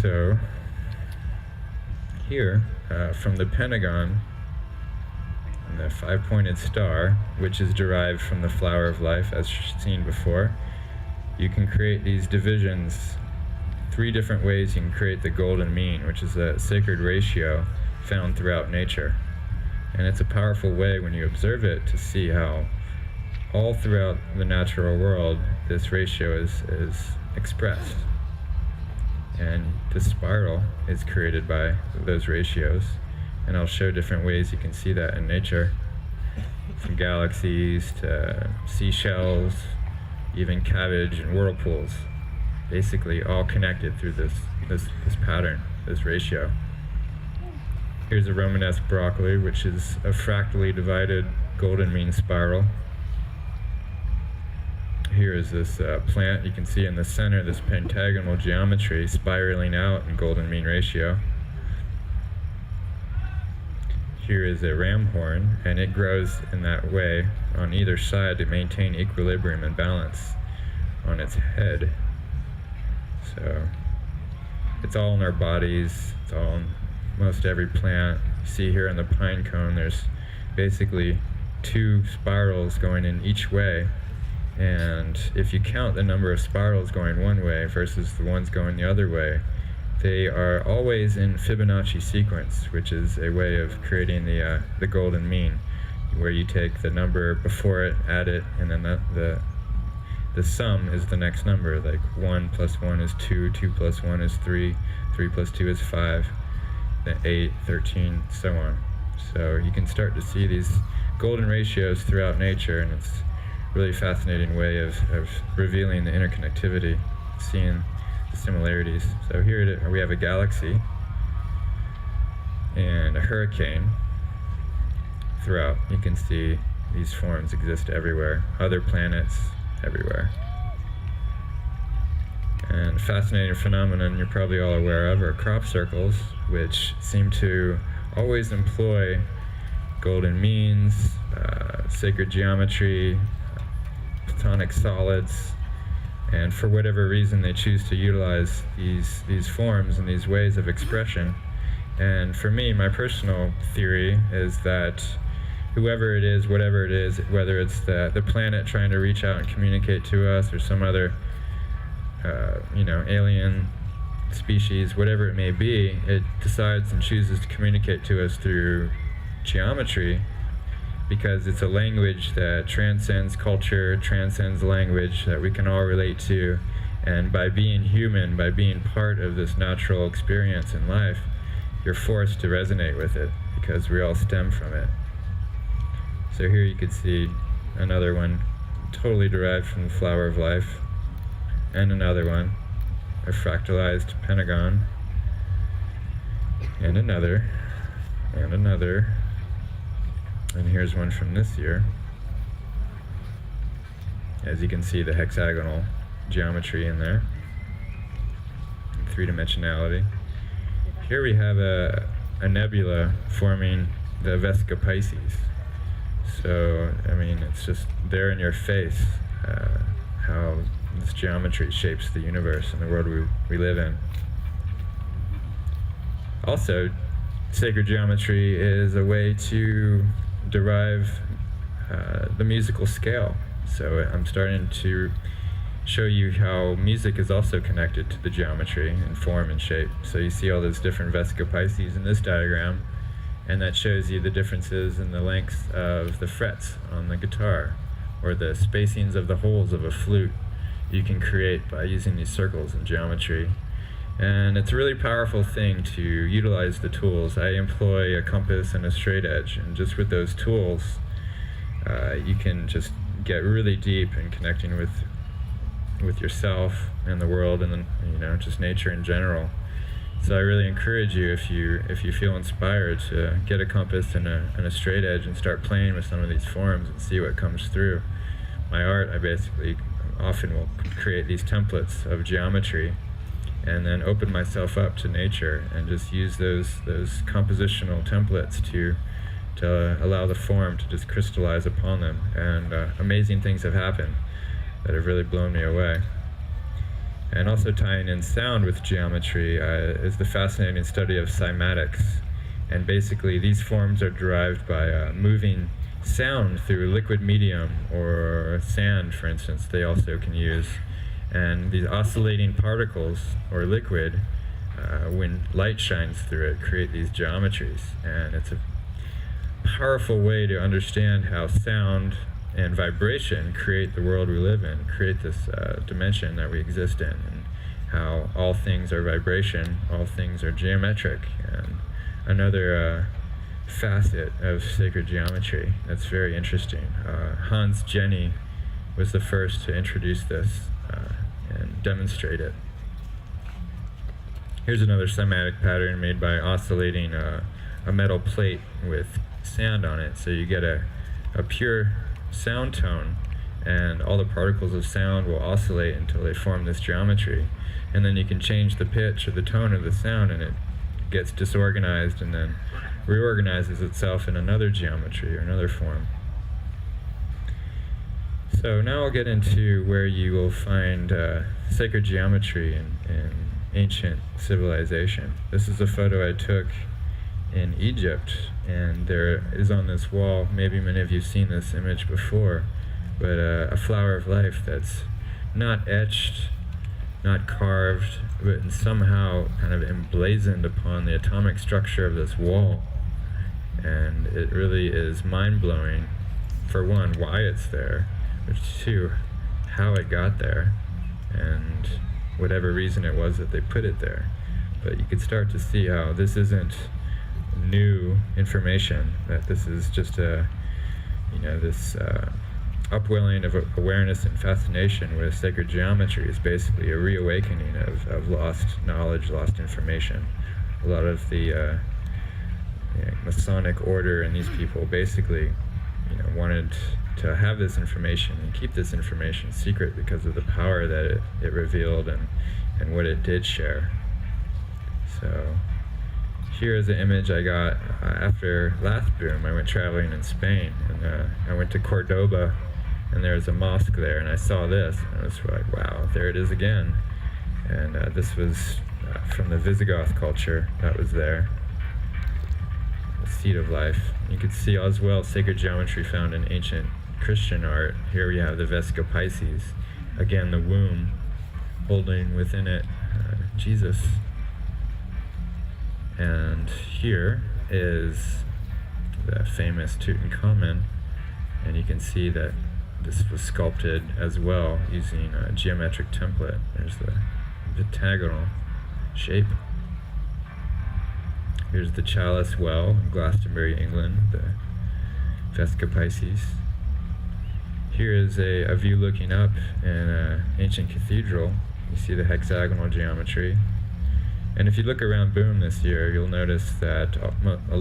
So here, from the pentagon and the five-pointed star, which is derived from the flower of life as seen before, you can create these divisions. 3 different ways you can create the golden mean, which is a sacred ratio found throughout nature. And it's a powerful way when you observe it to see how all throughout the natural world this ratio is expressed. And the spiral is created by those ratios. And I'll show different ways you can see that in nature, from galaxies to seashells, even cabbage and whirlpools, basically all connected through this pattern, this ratio. Here's a Romanesque broccoli, which is a fractally divided golden mean spiral. Here is this plant. You can see in the center this pentagonal geometry spiraling out in golden mean ratio. Here is a ram horn, and it grows in that way on either side to maintain equilibrium and balance on its head. So it's all in our bodies, it's all in most every plant. You see here in the pine cone there's basically 2 spirals going in each way, and if you count the number of spirals going one way versus the ones going the other way, they are always in Fibonacci sequence, which is a way of creating the golden mean, where you take the number before it, add it, and then the sum is the next number. Like 1 plus 1 is 2, 2 plus 1 is 3, 3 plus 2 is 5, then 8, 13, so on. So you can start to see these golden ratios throughout nature, and it's a really fascinating way of revealing the interconnectivity, seeing the similarities. So here we have a galaxy and a hurricane throughout. You can see these forms exist everywhere, other planets everywhere. And a fascinating phenomenon you're probably all aware of are crop circles, which seem to always employ golden means, sacred geometry, platonic solids, and for whatever reason they choose to utilize these forms and these ways of expression. And for me, my personal theory is that whoever it is, whatever it is, whether it's the planet trying to reach out and communicate to us, or some other alien species, whatever it may be, it decides and chooses to communicate to us through geometry, because it's a language that transcends culture, transcends language, that we can all relate to. And by being human, by being part of this natural experience in life, you're forced to resonate with it, because we all stem from it. So here you could see another one totally derived from the flower of life, and another one, a fractalized pentagon, and another, and another. And here's one from this year. As you can see, the hexagonal geometry in there, 3-dimensionality. Here we have a nebula forming the Vesica Pisces. So, I mean, it's just there in your face how this geometry shapes the universe and the world we live in. Also, sacred geometry is a way to derive the musical scale. So I'm starting to show you how music is also connected to the geometry and form and shape. So you see all those different Vesica Pisces in this diagram, and that shows you the differences in the lengths of the frets on the guitar, or the spacings of the holes of a flute you can create by using these circles in geometry. And it's a really powerful thing to utilize the tools. I employ a compass and a straight edge, and just with those tools, you can just get really deep in connecting with yourself and the world, and then, just nature in general. So I really encourage you, if you feel inspired, to get a compass and a straight edge and start playing with some of these forms and see what comes through. My art, I basically often will create these templates of geometry, and then open myself up to nature and just use those compositional templates to allow the form to just crystallize upon them. And amazing things have happened that have really blown me away. And also tying in sound with geometry is the fascinating study of cymatics. And basically these forms are derived by moving sound through liquid medium, or sand, for instance, they also can use. And these oscillating particles, or liquid, when light shines through it, create these geometries. And it's a powerful way to understand how sound and vibration create the world we live in, create this dimension that we exist in, and how all things are vibration, all things are geometric. And another facet of sacred geometry that's very interesting. Hans Jenny was the first to introduce this and demonstrate it. Here's another cymatic pattern made by oscillating a metal plate with sand on it. So you get a pure sound tone, and all the particles of sound will oscillate until they form this geometry. And then you can change the pitch or the tone of the sound, and it gets disorganized and then reorganizes itself in another geometry or another form. So now I'll get into where you will find sacred geometry in ancient civilization. This is a photo I took in Egypt, and there is on this wall, maybe many of you have seen this image before, but a flower of life that's not etched, not carved, but somehow kind of emblazoned upon the atomic structure of this wall. And it really is mind-blowing, for one, why it's there, but two, how it got there, and whatever reason it was that they put it there. But you could start to see how this isn't new information, that this is just this upwelling of awareness and fascination with sacred geometry is basically a reawakening of lost knowledge, lost information. A lot of the Masonic order and these people basically wanted to have this information and keep this information secret because of the power that it revealed and what it did share. So here is an image I got after last boom. I went traveling in Spain, and I went to Cordoba, and there's a mosque there, and I saw this, and I was like, wow, there it is again. And this was from the Visigoth culture that was there, the seat of life. You could see as well sacred geometry found in ancient Christian art. Here we have the Vesica Piscis, again the womb, holding within it Jesus. And here is the famous Tutankhamun, and you can see that this was sculpted as well using a geometric template. There's the pentagonal shape. Here's the Chalice Well in Glastonbury, England, the Vesica Piscis. Here is a view looking up in an ancient cathedral. You see the hexagonal geometry. And if you look around Boom this year, you'll notice that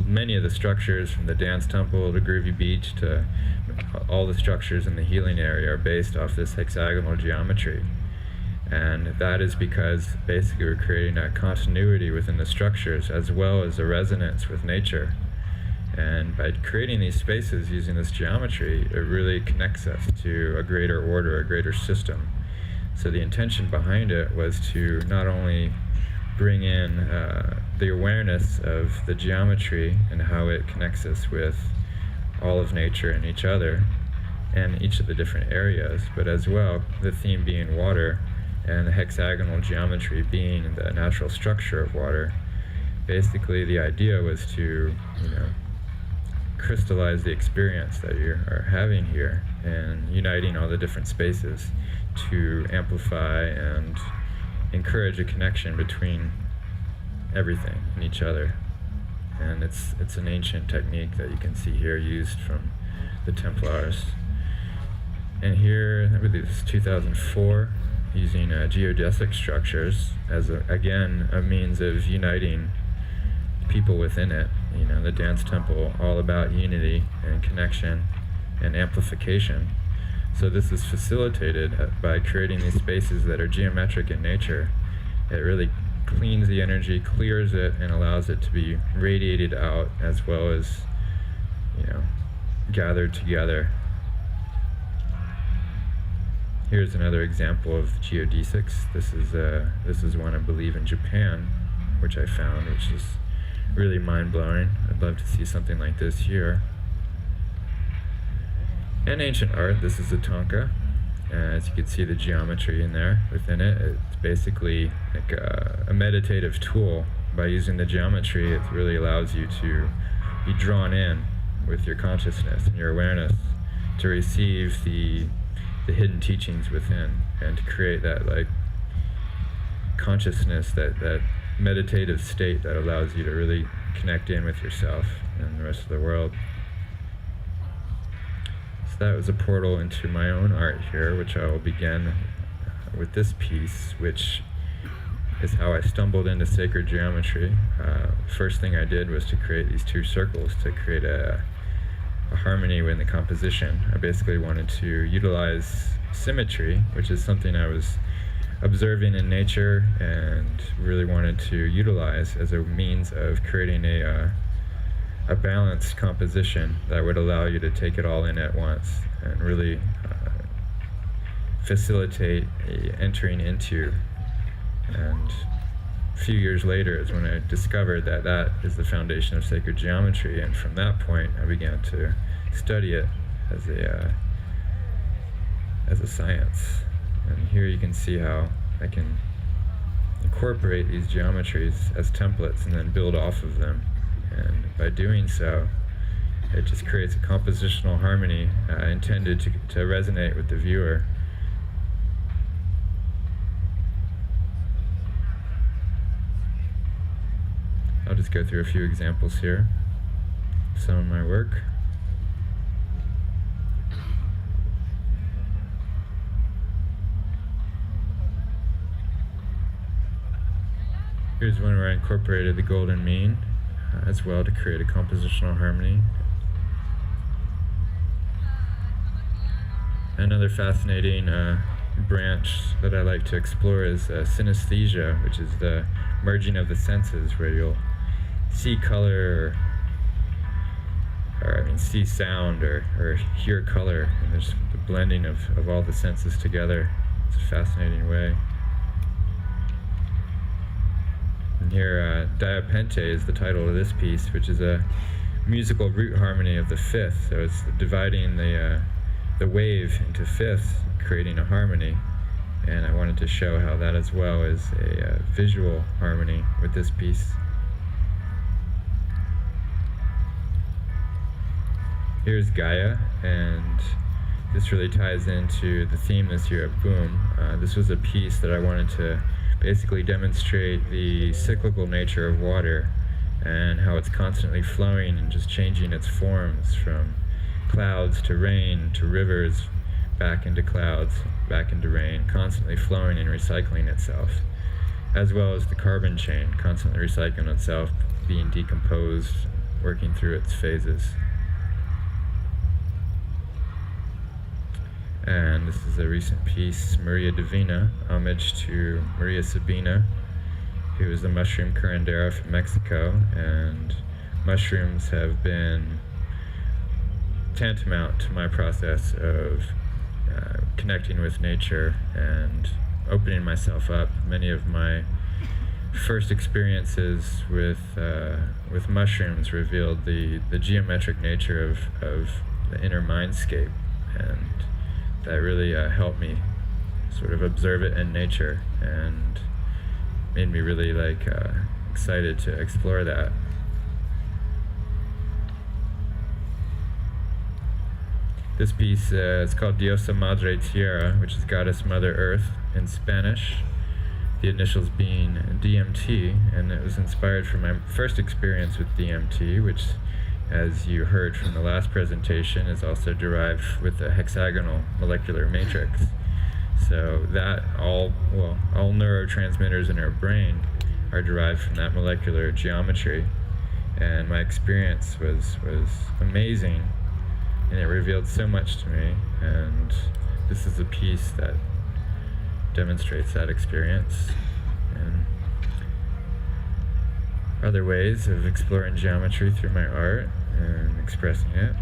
many of the structures, from the dance temple to Groovy Beach to all the structures in the healing area, are based off this hexagonal geometry. And that is because basically we're creating that continuity within the structures as well as a resonance with nature. And by creating these spaces using this geometry, it really connects us to a greater order, a greater system. So the intention behind it was to not only bring in the awareness of the geometry and how it connects us with all of nature and each other and each of the different areas, but as well the theme being water and the hexagonal geometry being the natural structure of water. Basically the idea was to crystallize the experience that you are having here and uniting all the different spaces to amplify and encourage a connection between everything and each other. And it's an ancient technique that you can see here used from the Templars. And here, I believe this is 2004, using geodesic structures as again a means of uniting people within it. The dance temple, all about unity and connection and amplification. So this is facilitated by creating these spaces that are geometric in nature. It really cleans the energy, clears it, and allows it to be radiated out as well as, gathered together. Here's another example of geodesics. This is one, I believe, in Japan, which I found, which is really mind-blowing. I'd love to see something like this here. And ancient art, this is a Tonka. As you can see the geometry in there within it. It's basically like a meditative tool. By using the geometry, it really allows you to be drawn in with your consciousness and your awareness to receive the hidden teachings within, and to create that like consciousness, that meditative state that allows you to really connect in with yourself and the rest of the world. So that was a portal into my own art here, which I will begin with this piece, which is how I stumbled into sacred geometry. First thing I did was to create these two circles to create a harmony in the composition. I basically wanted to utilize symmetry, which is something I was observing in nature and really wanted to utilize as a means of creating a balanced composition that would allow you to take it all in at once and really facilitate entering into. And a few years later is when I discovered that that is the foundation of sacred geometry, and from that point I began to study it as a science. And here you can see how I can incorporate these geometries as templates and then build off of them. And by doing so, it just creates a compositional harmony intended to resonate with the viewer. I'll just go through a few examples here. Some of my work. Here's one where I incorporated the golden mean as well to create a compositional harmony. Another fascinating branch that I like to explore is synesthesia, which is the merging of the senses, where you'll see color or see sound or hear color, and there's the blending of all the senses together. It's a fascinating way. And here, Diapente is the title of this piece, which is a musical root harmony of the fifth. So it's dividing the wave into fifths, creating a harmony. And I wanted to show how that as well is a visual harmony with this piece. Here's Gaia, and this really ties into the theme this year of Boom. This was a piece that I wanted to basically demonstrate the cyclical nature of water and how it's constantly flowing and just changing its forms from clouds to rain to rivers, back into clouds, back into rain, constantly flowing and recycling itself, as well as the carbon chain constantly recycling itself, being decomposed, working through its phases. And this is a recent piece, Maria Divina, homage to Maria Sabina, who is the mushroom curandera from Mexico. And mushrooms have been tantamount to my process of connecting with nature and opening myself up. Many of my first experiences with mushrooms revealed the geometric nature of the inner mindscape, and that really helped me sort of observe it in nature and made me really excited to explore that. This piece is called Diosa Madre Tierra, which is Goddess Mother Earth in Spanish, the initials being DMT, and it was inspired from my first experience with DMT, which, as you heard from the last presentation, is also derived with a hexagonal molecular matrix. So that all neurotransmitters in our brain are derived from that molecular geometry, and my experience was amazing, and it revealed so much to me, and this is a piece that demonstrates that experience. And other ways of exploring geometry through my art and expressing it.